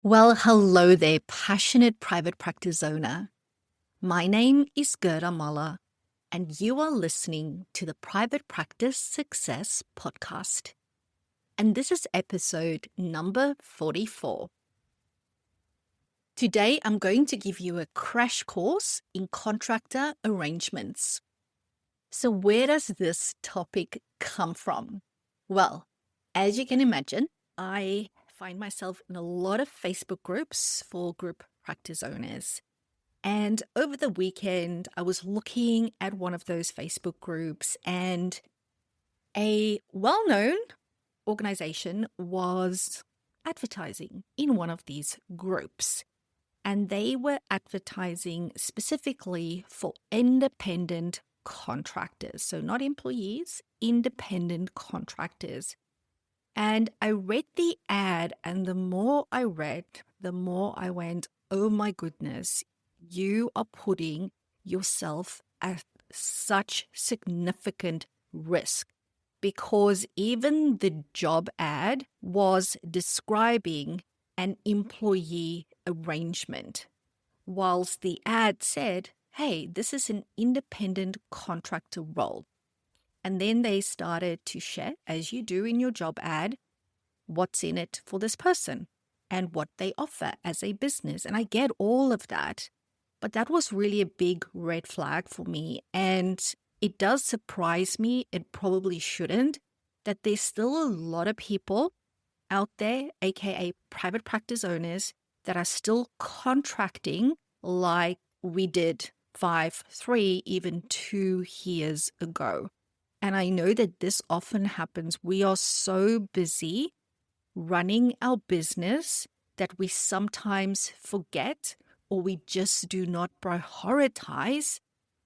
Well, hello there, passionate private practice owner. My name is Gerda, and you are listening to the Private Practice Success Podcast. And this is episode number 44. Today, I'm going to give you a crash course in contractor arrangements. So, where does this topic come from? Well, as you can imagine, I find myself in a lot of Facebook groups for group practice owners. And over the weekend, I was looking at one of those Facebook groups, and a well-known organization was advertising in one of these groups. And they were advertising specifically for independent contractors. So not employees, independent contractors. And I read the ad, and the more I read, the more I went, oh my goodness, you are putting yourself at such significant risk, because even the job ad was describing an employee arrangement, whilst the ad said, hey, this is an independent contractor role. And then they started to share, as you do in your job ad, what's in it for this person and what they offer as a business. And I get all of that, but that was really a big red flag for me. And it does surprise me, it probably shouldn't, that there's still a lot of people out there, aka private practice owners, that are still contracting like we did 5, 3, even 2 years ago. And I know that this often happens. We are so busy running our business that we sometimes forget, or we just do not prioritize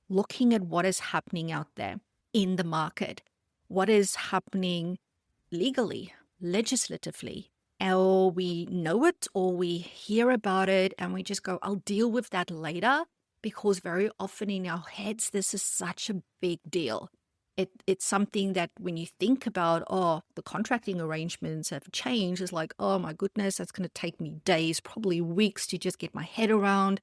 looking at what is happening out there in the market, what is happening legally, legislatively. Or we know it, or we hear about it and we just go, I'll deal with that later, because very often in our heads, this is such a big deal. It's something that when you think about, oh, the contracting arrangements have changed, it's like, oh my goodness, that's going to take me days, probably weeks to just get my head around.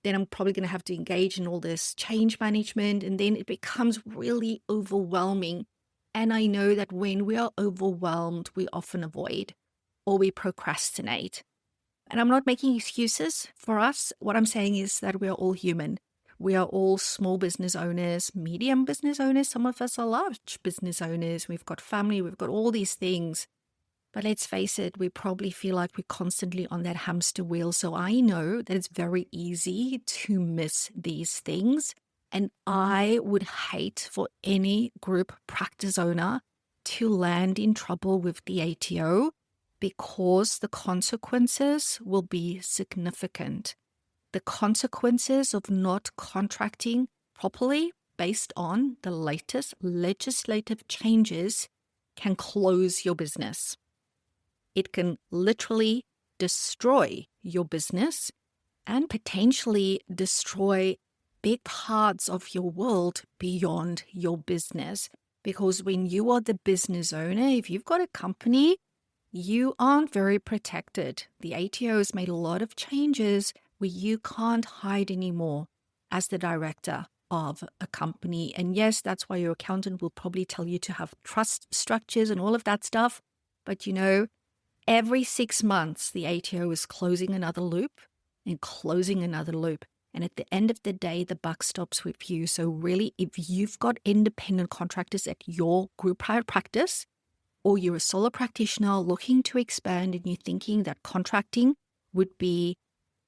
Then I'm probably going to have to engage in all this change management, and then it becomes really overwhelming. And I know that when we are overwhelmed, we often avoid or we procrastinate. And I'm not making excuses for us. What I'm saying is that we are all human. We are all small business owners, medium business owners. Some of us are large business owners. We've got family, we've got all these things. But let's face it, we probably feel like we're constantly on that hamster wheel. So I know that it's very easy to miss these things. And I would hate for any group practice owner to land in trouble with the ATO, because the consequences will be significant. The consequences of not contracting properly based on the latest legislative changes can close your business. It can literally destroy your business and potentially destroy big parts of your world beyond your business. Because when you are the business owner, if you've got a company, you aren't very protected. The ATO has made a lot of changes where you can't hide anymore as the director of a company. And yes, that's why your accountant will probably tell you to have trust structures and all of that stuff. But every 6 months, the ATO is closing another loop and closing another loop. And at the end of the day, the buck stops with you. So really, if you've got independent contractors at your group private practice, or you're a solo practitioner looking to expand and you're thinking that contracting would be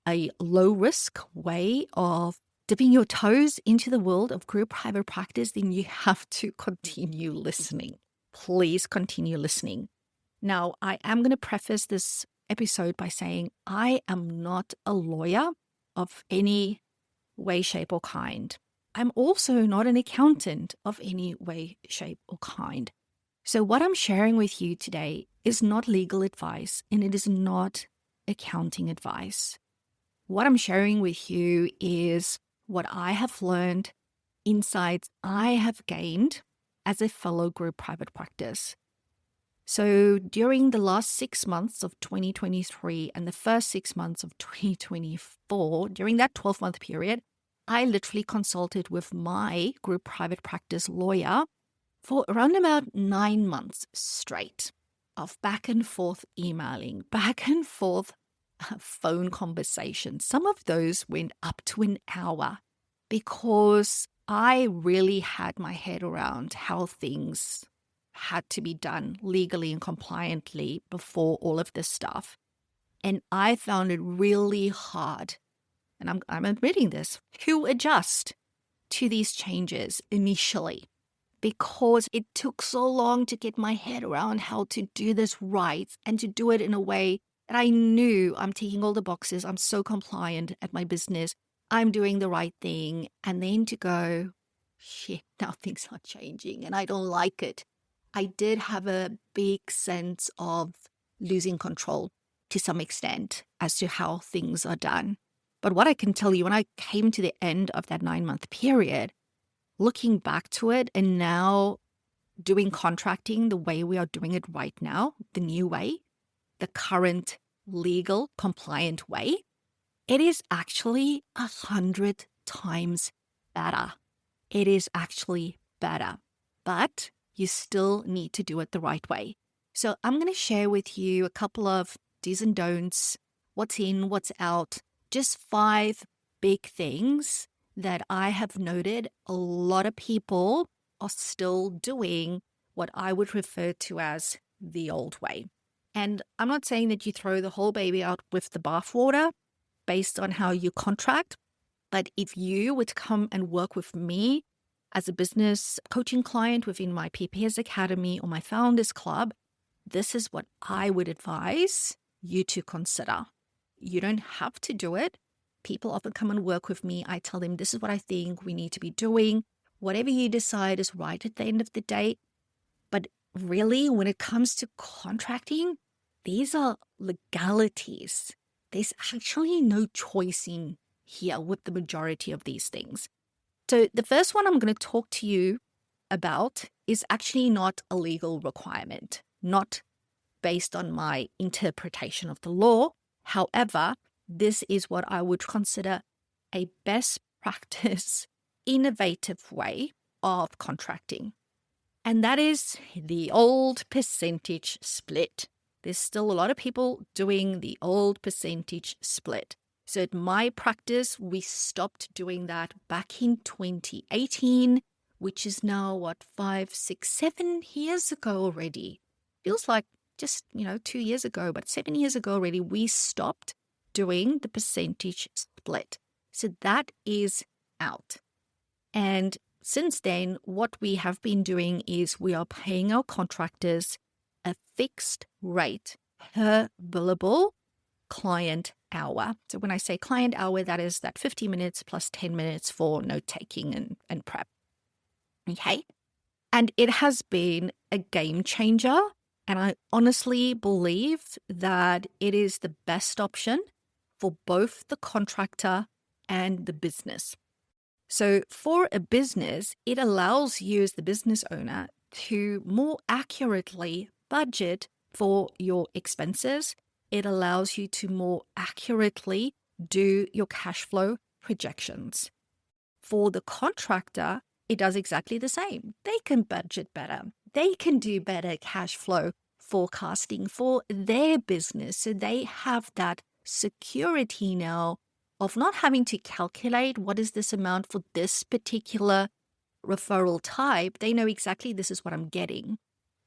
a low-risk way of dipping your toes into the world of group private practice, then you have to continue listening. Please continue listening. Now, I am going to preface this episode by saying I am not a lawyer of any way, shape, or kind. I'm also not an accountant of any way, shape, or kind. So what I'm sharing with you today is not legal advice, and it is not accounting advice. What I'm sharing with you is what I have learned, insights I have gained as a fellow group private practice. So during the last 6 months of 2023 and the first 6 months of 2024, during that 12-month period, I literally consulted with my group private practice lawyer for around about 9 months straight of back and forth emailing, back and forth phone conversations. Some of those went up to an hour because I really had my head around how things had to be done legally and compliantly before all of this stuff. And I found it really hard, and I'm admitting this, to adjust to these changes initially because it took so long to get my head around how to do this right and to do it in a way that I knew I'm ticking all the boxes. I'm so compliant at my business. I'm doing the right thing. And then to go, shit, now things are changing and I don't like it. I did have a big sense of losing control to some extent as to how things are done. But what I can tell you, when I came to the end of that 9-month period, looking back to it and now doing contracting the way we are doing it right now, the new way, the current legal compliant way, it is actually 100 times better. It is actually better, but you still need to do it the right way. So I'm going to share with you a couple of do's and don'ts, what's in, what's out, just 5 big things that I have noted a lot of people are still doing what I would refer to as the old way. And I'm not saying that you throw the whole baby out with the bathwater based on how you contract, but if you were to come and work with me as a business coaching client within my PPS Academy or my Founders Club, this is what I would advise you to consider. You don't have to do it. People often come and work with me. I tell them, this is what I think we need to be doing. Whatever you decide is right at the end of the day. But really, when it comes to contracting, these are legalities. There's actually no choice in here with the majority of these things. So the first one I'm going to talk to you about is actually not a legal requirement, not based on my interpretation of the law. However, this is what I would consider a best practice, innovative way of contracting. And that is the old percentage split. There's still a lot of people doing the old percentage split. So at my practice, we stopped doing that back in 2018, which is now, 5, 6, 7 years ago already. Feels like just, 2 years ago, but 7 years ago already, we stopped doing the percentage split. So that is out. And since then, what we have been doing is we are paying our contractors a fixed rate per billable client hour. So when I say client hour, that is that 50 minutes plus 10 minutes for note taking and prep. Okay. And it has been a game changer. And I honestly believe that it is the best option for both the contractor and the business. So for a business, it allows you as the business owner to more accurately budget for your expenses. It allows you to more accurately do your cash flow projections. For the contractor, it does exactly the same. They can budget better. They can do better cash flow forecasting for their business. So they have that security now of not having to calculate what is this amount for this particular referral type. They know exactly this is what I'm getting.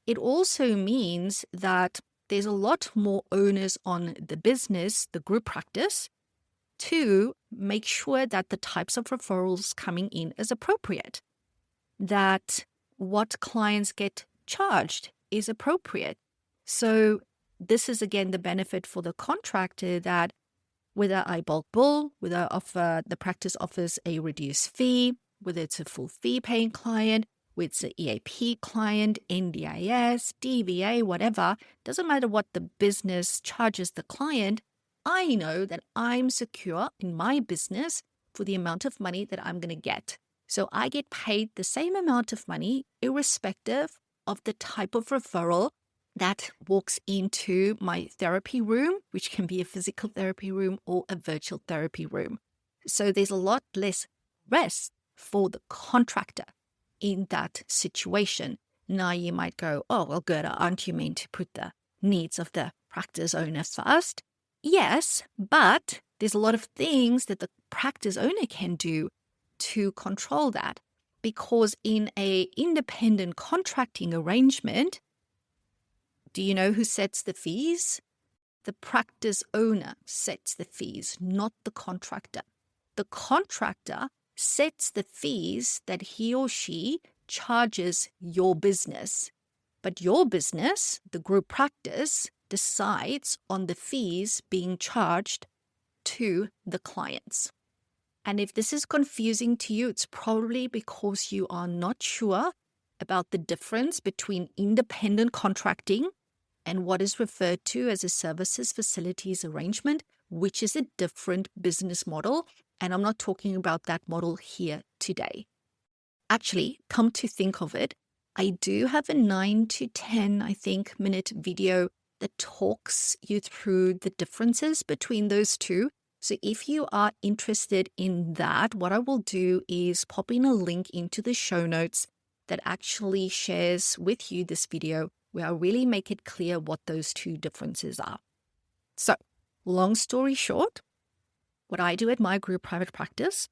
It also means that there's a lot more onus on the business, the group practice, to make sure that the types of referrals coming in is appropriate, that what clients get charged is appropriate. So this is, again, the benefit for the contractor, that whether I bulk bill, whether the practice offers a reduced fee, whether it's a full fee paying client, whether it's an EAP client, NDIS, DBA, whatever, doesn't matter what the business charges the client, I know that I'm secure in my business for the amount of money that I'm going to get. So I get paid the same amount of money irrespective of the type of referral that walks into my therapy room, which can be a physical therapy room or a virtual therapy room. So there's a lot less rest for the contractor in that situation. Now you might go, oh, well, Gerda, aren't you meant to put the needs of the practice owner first? Yes, but there's a lot of things that the practice owner can do to control that. Because in a independent contracting arrangement, do you know who sets the fees? The practice owner sets the fees, not the contractor. The contractor sets the fees that he or she charges your business. But your business, the group practice, decides on the fees being charged to the clients. And if this is confusing to you, it's probably because you are not sure about the difference between independent contracting and what is referred to as a services facilities arrangement, which is a different business model. And I'm not talking about that model here today. Actually, come to think of it, I do have a 9 to 10, I think, minute video that talks you through the differences between those two. So if you are interested in that, what I will do is pop in a link into the show notes that actually shares with you this video where I really make it clear what those two differences are. So, long story short, what I do at my group private practice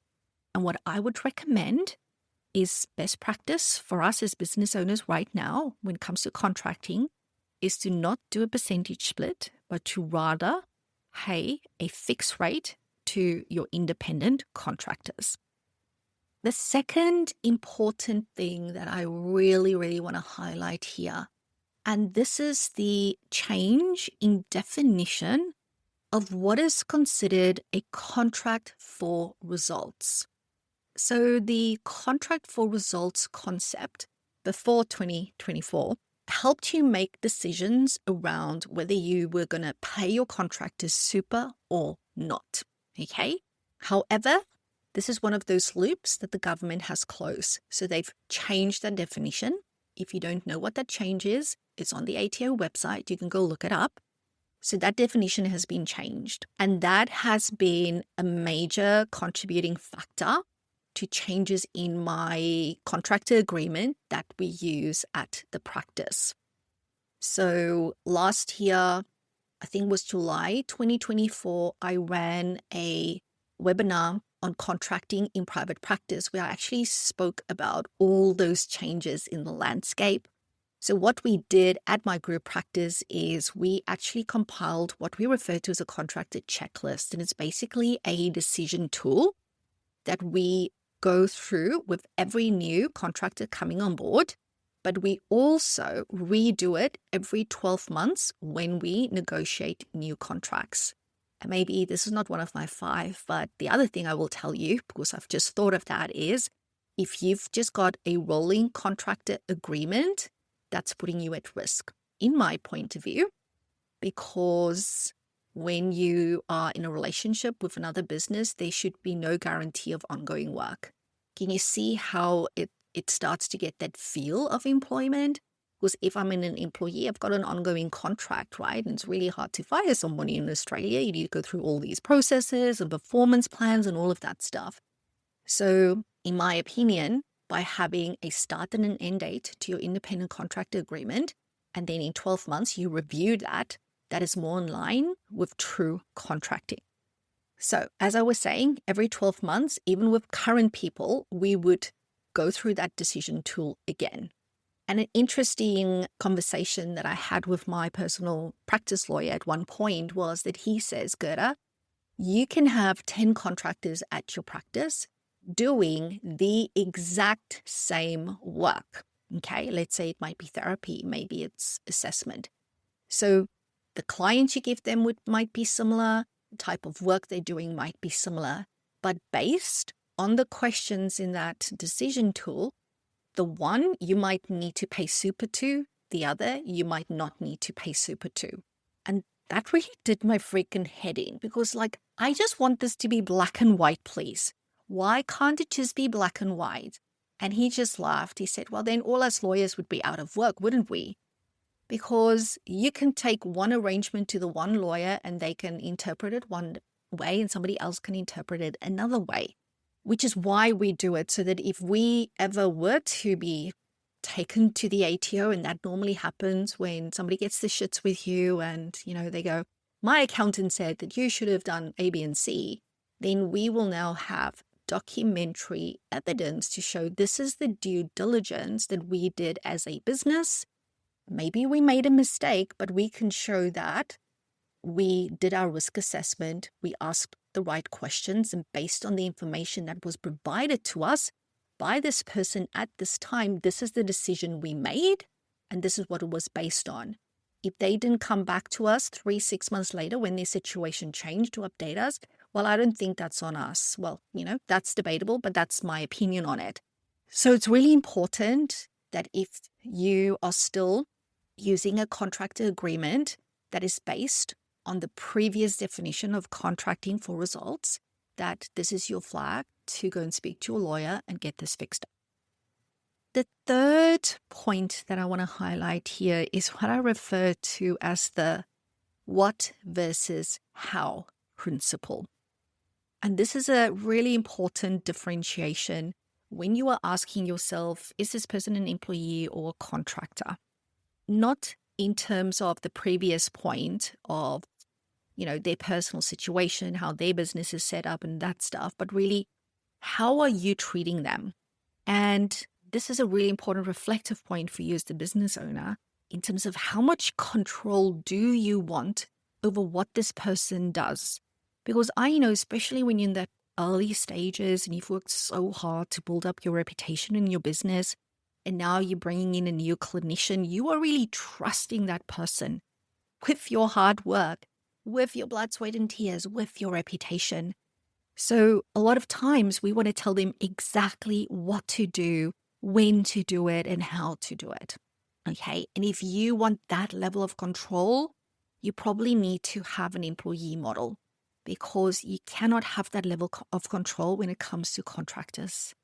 and what I would recommend is best practice for us as business owners right now when it comes to contracting is to not do a percentage split, but to rather pay a fixed rate to your independent contractors. The second important thing that I really, really want to highlight here, and this is the change in definition of what is considered a contract for results. So the contract for results concept before 2024 helped you make decisions around whether you were going to pay your contractors super or not. Okay. However, this is one of those loops that the government has closed. So they've changed that definition. If you don't know what that change is, it's on the ATO website. You can go look it up. So that definition has been changed. And that has been a major contributing factor to changes in my contractor agreement that we use at the practice. So last year, I think it was July 2024, I ran a webinar on contracting in private practice where I actually spoke about all those changes in the landscape. So what we did at my group practice is we actually compiled what we refer to as a contractor checklist. And it's basically a decision tool that we go through with every new contractor coming on board, but we also redo it every 12 months when we negotiate new contracts. And maybe this is not one of my 5, but the other thing I will tell you, because I've just thought of that, is if you've just got a rolling contractor agreement, that's putting you at risk, in my point of view, because when you are in a relationship with another business, there should be no guarantee of ongoing work. Can you see how it starts to get that feel of employment? Because if I'm an employee, I've got an ongoing contract, right? And it's really hard to fire somebody in Australia. You need to go through all these processes and performance plans and all of that stuff. So in my opinion, by having a start and an end date to your independent contractor agreement, and then in 12 months you review that, that is more in line with true contracting. So as I was saying, every 12 months, even with current people, we would go through that decision tool again. And an interesting conversation that I had with my personal practice lawyer at one point was that he says, Gerda, you can have 10 contractors at your practice doing the exact same work. Okay, let's say it might be therapy, maybe it's assessment. So the clients you give them might be similar, the type of work they're doing might be similar, but based on the questions in that decision tool, the one you might need to pay super to, the other you might not need to pay super to. And that really did my freaking head in, because I just want this to be black and white, please. Why can't it just be black and white? And he just laughed. He said, well, then all us lawyers would be out of work, wouldn't we? because you can take one arrangement to the one lawyer and they can interpret it one way and somebody else can interpret it another way, which is why we do it, so that if we ever were to be taken to the ATO, and that normally happens when somebody gets the shits with you and, they go, my accountant said that you should have done A, B, and C, then we will now have documentary evidence to show this is the due diligence that we did as a business. Maybe we made a mistake, but we can show that we did our risk assessment, we asked the right questions, and based on the information that was provided to us by this person at this time, this is the decision we made, and this is what it was based on. If they didn't come back to us 3-6 months later when their situation changed to update us, well, I don't think that's on us. Well, that's debatable, but that's my opinion on it. So it's really important that if you are still using a contractor agreement that is based on the previous definition of contracting for results, that this is your flag to go and speak to a lawyer and get this fixed up. The third point that I want to highlight here is what I refer to as the what versus how principle. And this is a really important differentiation when you are asking yourself, is this person an employee or a contractor? Not in terms of the previous point of, their personal situation, how their business is set up and that stuff, but really, how are you treating them? And this is a really important reflective point for you as the business owner in terms of how much control do you want over what this person does? Because I know, especially when you're in the early stages and you've worked so hard to build up your reputation in your business, and now you're bringing in a new clinician, you are really trusting that person with your hard work, with your blood, sweat, and tears, with your reputation. So a lot of times we want to tell them exactly what to do, when to do it, and how to do it. Okay. And if you want that level of control, you probably need to have an employee model, because you cannot have that level of control when it comes to contractors.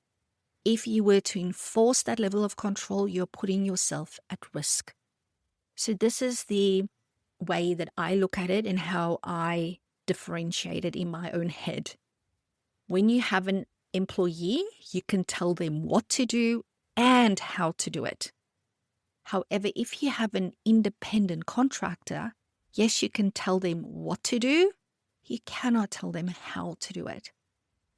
If you were to enforce that level of control, you're putting yourself at risk. So this is the way that I look at it and how I differentiate it in my own head. When you have an employee, you can tell them what to do and how to do it. However, if you have an independent contractor, yes, you can tell them what to do. You cannot tell them how to do it.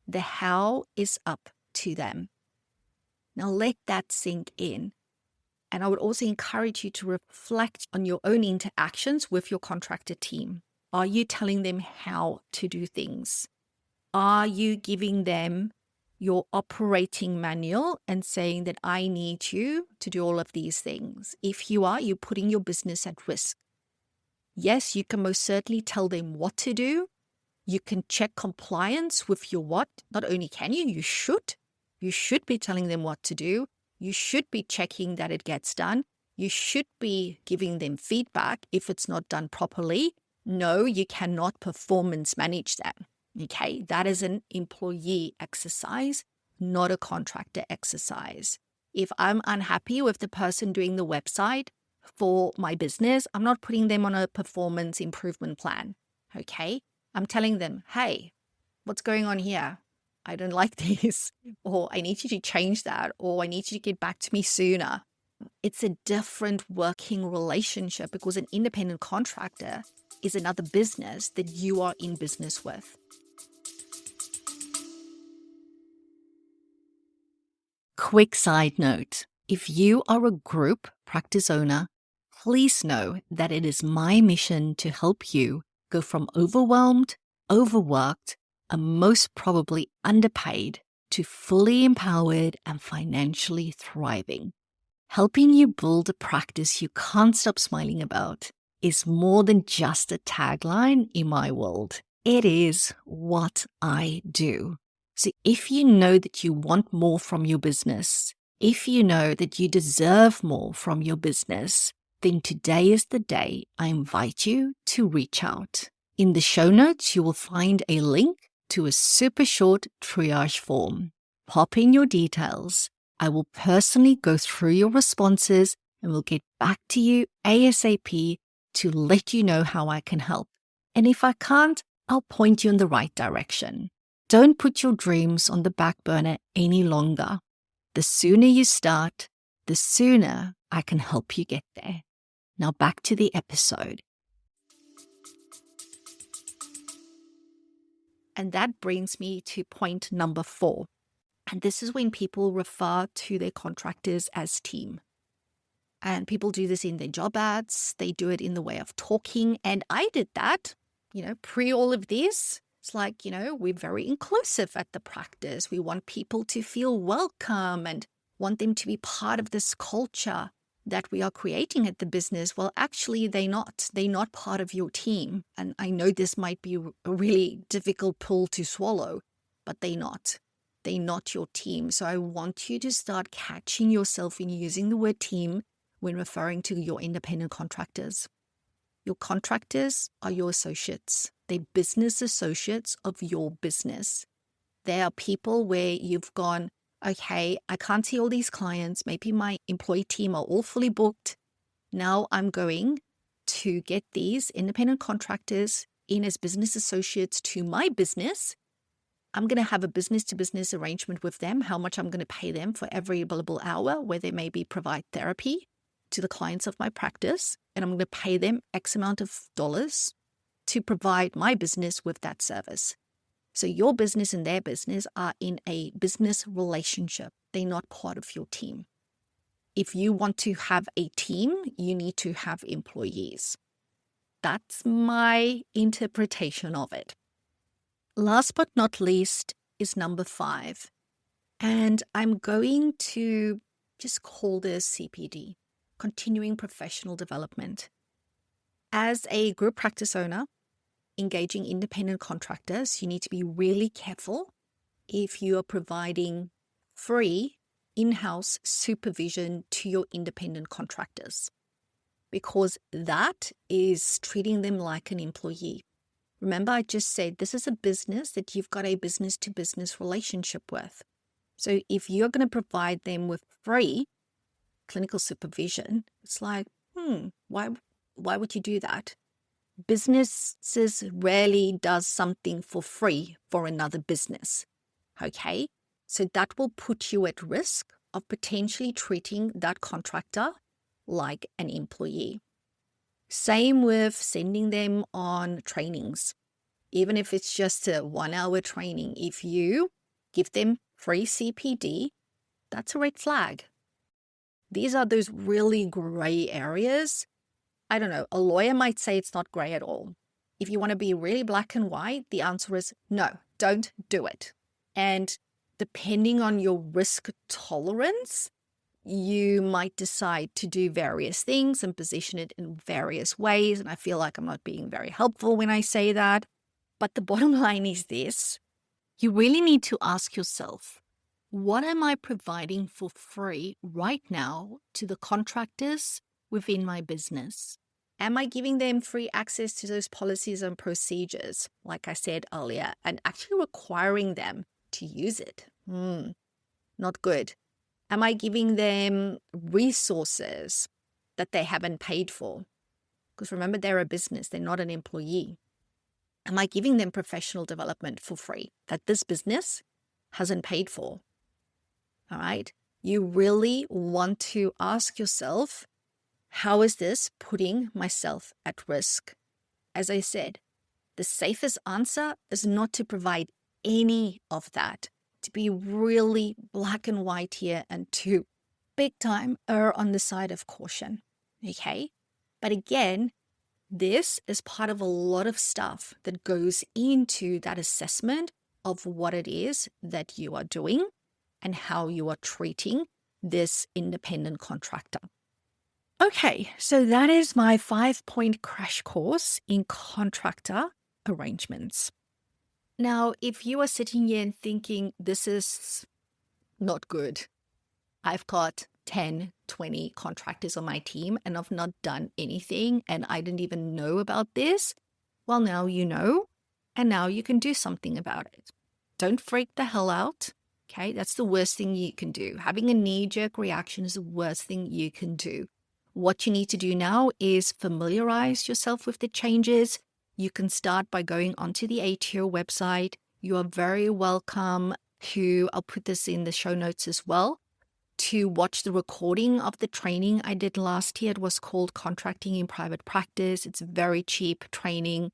The how is up to them. Now let that sink in. And I would also encourage you to reflect on your own interactions with your contractor team. Are you telling them how to do things? Are you giving them your operating manual and saying that I need you to do all of these things? If you are, you're putting your business at risk. Yes, you can most certainly tell them what to do. You can check compliance with your what. Not only can you, you should. You should be telling them what to do. You should be checking that it gets done. You should be giving them feedback if it's not done properly. No, you cannot performance manage that. Okay, that is an employee exercise, not a contractor exercise. If I'm unhappy with the person doing the website for my business, I'm not putting them on a performance improvement plan. Okay, I'm telling them, hey, what's going on here? I don't like this, or I need you to change that, or I need you to get back to me sooner. It's a different working relationship, because an independent contractor is another business that you are in business with. Quick side note, if you are a group practice owner, please know that it is my mission to help you go from overwhelmed, overworked, and most probably underpaid to fully empowered and financially thriving. Helping you build a practice you can't stop smiling about is more than just a tagline in my world. It is what I do. So if you know that you want more from your business, if you know that you deserve more from your business, then today is the day I invite you to reach out. In the show notes, you will find a link to a super short triage form. Pop in your details. I will personally go through your responses and we'll get back to you ASAP to let you know how I can help. And if I can't, I'll point you in the right direction. Don't put your dreams on the back burner any longer. The sooner you start, the sooner I can help you get there. Now back to the episode. And that brings me to point number 4. And this is when people refer to their contractors as team. And people do this in their job ads. They do it in the way of talking. And I did that, pre all of this. It's like, we're very inclusive at the practice. We want people to feel welcome and want them to be part of this culture that we are creating at the business. Well, actually, they're not. They're not part of your team. And I know this might be a really difficult pill to swallow, but they're not. They're not your team. So I want you to start catching yourself in using the word team when referring to your independent contractors. Your contractors are your associates. They're business associates of your business. They are people where you've gone, okay, I can't see all these clients. Maybe my employee team are all fully booked. Now I'm going to get these independent contractors in as business associates to my business. I'm going to have a business-to-business arrangement with them, how much I'm going to pay them for every billable hour where they maybe provide therapy to the clients of my practice. And I'm going to pay them X amount of dollars to provide my business with that service. So your business and their business are in a business relationship. They're not part of your team. If you want to have a team, you need to have employees. That's my interpretation of it. Last but not least is number 5. And I'm going to just call this CPD, continuing professional development. As a group practice owner, engaging independent contractors, you need to be really careful if you are providing free in-house supervision to your independent contractors, because that is treating them like an employee. Remember, I just said this is a business that you've got a business-to-business relationship with. So if you're going to provide them with free clinical supervision, it's like, why would you do that? Businesses rarely does something for free for another business, okay? So that will put you at risk of potentially treating that contractor like an employee. Same with sending them on trainings. Even if it's just a 1-hour training, if you give them free CPD, that's a red flag. These are those really gray areas. I don't know, a lawyer might say it's not gray at all. If you want to be really black and white, the answer is no, don't do it. And depending on your risk tolerance, you might decide to do various things and position it in various ways. And I feel like I'm not being very helpful when I say that. But the bottom line is this: you really need to ask yourself, what am I providing for free right now to the contractors within my business? Am I giving them free access to those policies and procedures, like I said earlier, and actually requiring them to use it? Not good. Am I giving them resources that they haven't paid for? Because remember, they're a business, they're not an employee. Am I giving them professional development for free that this business hasn't paid for? All right. You really want to ask yourself, how is this putting myself at risk? As I said, the safest answer is not to provide any of that, to be really black and white here and to big time err on the side of caution. Okay. But again, this is part of a lot of stuff that goes into that assessment of what it is that you are doing and how you are treating this independent contractor. Okay, so that is my 5-point crash course in contractor arrangements. Now, if you are sitting here and thinking this is not good, I've got 10, 20 contractors on my team and I've not done anything and I didn't even know about this, well, now you know, and now you can do something about it. Don't freak the hell out, okay? That's the worst thing you can do. Having a knee-jerk reaction is the worst thing you can do. What you need to do now is familiarize yourself with the changes. You can start by going onto the ATO website. You are very welcome I'll put this in the show notes as well, to watch the recording of the training I did last year. It was called Contracting in Private Practice. It's very cheap training.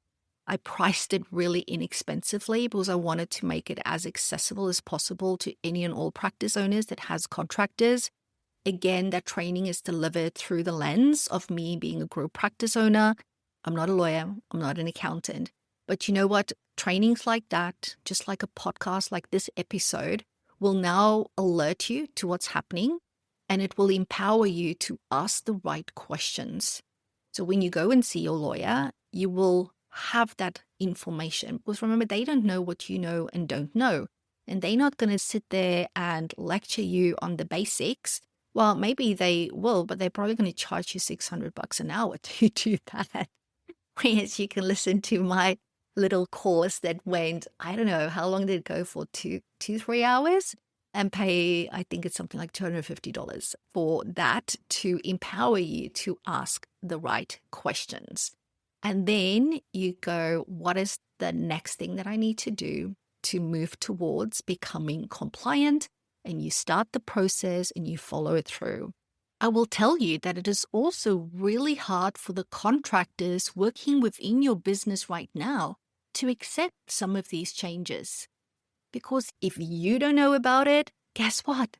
I priced it really inexpensively because I wanted to make it as accessible as possible to any and all practice owners that has contractors. Again, that training is delivered through the lens of me being a group practice owner. I'm not a lawyer. I'm not an accountant. But you know what? Trainings like that, just like a podcast like this episode, will now alert you to what's happening, and it will empower you to ask the right questions. So when you go and see your lawyer, you will have that information, because remember, they don't know what you know and don't know. And they're not going to sit there and lecture you on the basics. Well, maybe they will, but they're probably going to charge you $600 an hour to do that. Whereas you can listen to my little course that went, I don't know, how long did it go for? 3 hours? And pay, I think it's something like $250 for that, to empower you to ask the right questions. And then you go, what is the next thing that I need to do to move towards becoming compliant? And you start the process and you follow it through. I will tell you that it is also really hard for the contractors working within your business right now to accept some of these changes. Because if you don't know about it, guess what?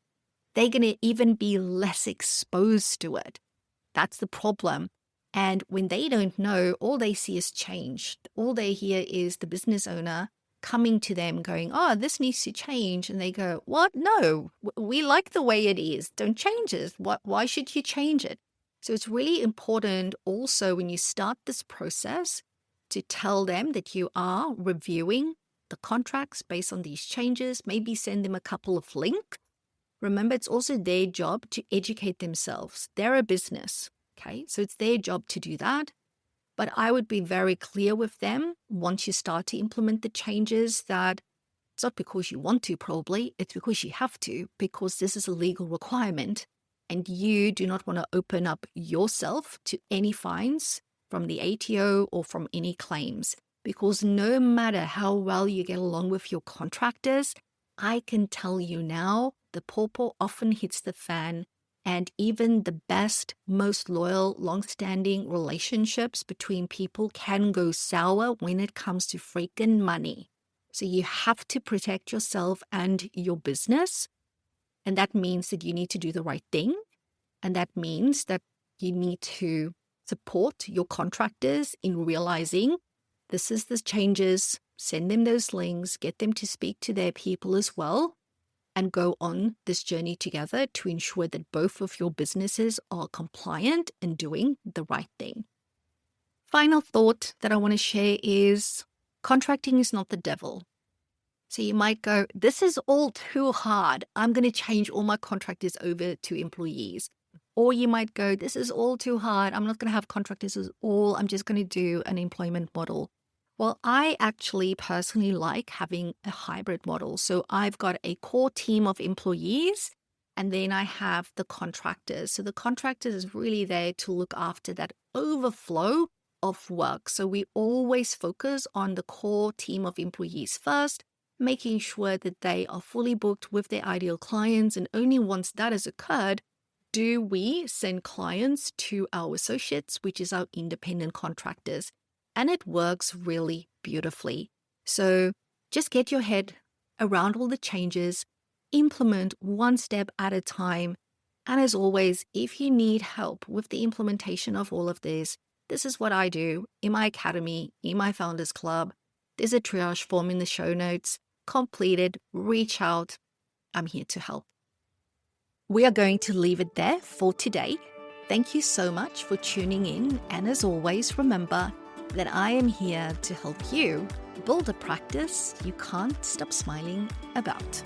They're going to even be less exposed to it. That's the problem. And when they don't know, all they see is change. All they hear is the business owner coming to them going, oh, this needs to change. And they go, what? No, we like the way it is. Don't change it. Why should you change it? So it's really important also when you start this process to tell them that you are reviewing the contracts based on these changes. Maybe send them a couple of links. Remember, it's also their job to educate themselves. They're a business, okay? So it's their job to do that. But I would be very clear with them once you start to implement the changes that it's not because you want to, probably, it's because you have to, because this is a legal requirement and you do not want to open up yourself to any fines from the ATO or from any claims. Because no matter how well you get along with your contractors, I can tell you now, the pawpaw often hits the fan. And even the best, most loyal, long-standing relationships between people can go sour when it comes to freaking money. So you have to protect yourself and your business. And that means that you need to do the right thing. And that means that you need to support your contractors in realizing this is the changes, send them those links, get them to speak to their people as well, and go on this journey together to ensure that both of your businesses are compliant and doing the right thing. Final thought that I want to share is contracting is not the devil. So you might go, this is all too hard. I'm going to change all my contractors over to employees. Or you might go, this is all too hard. I'm not going to have contractors at all. I'm just going to do an employment model. Well, I actually personally like having a hybrid model. So I've got a core team of employees, and then I have the contractors. So the contractors is really there to look after that overflow of work. So we always focus on the core team of employees first, making sure that they are fully booked with their ideal clients. And only once that has occurred, do we send clients to our associates, which is our independent contractors. And it works really beautifully. So just get your head around all the changes, implement one step at a time. And as always, if you need help with the implementation of all of this is what I do in my academy, in my Founders Club. There's a triage form in the show notes. Complete it, reach out. I'm here to help. We are going to leave it there for today. Thank you so much for tuning in. And as always, remember that I am here to help you build a practice you can't stop smiling about.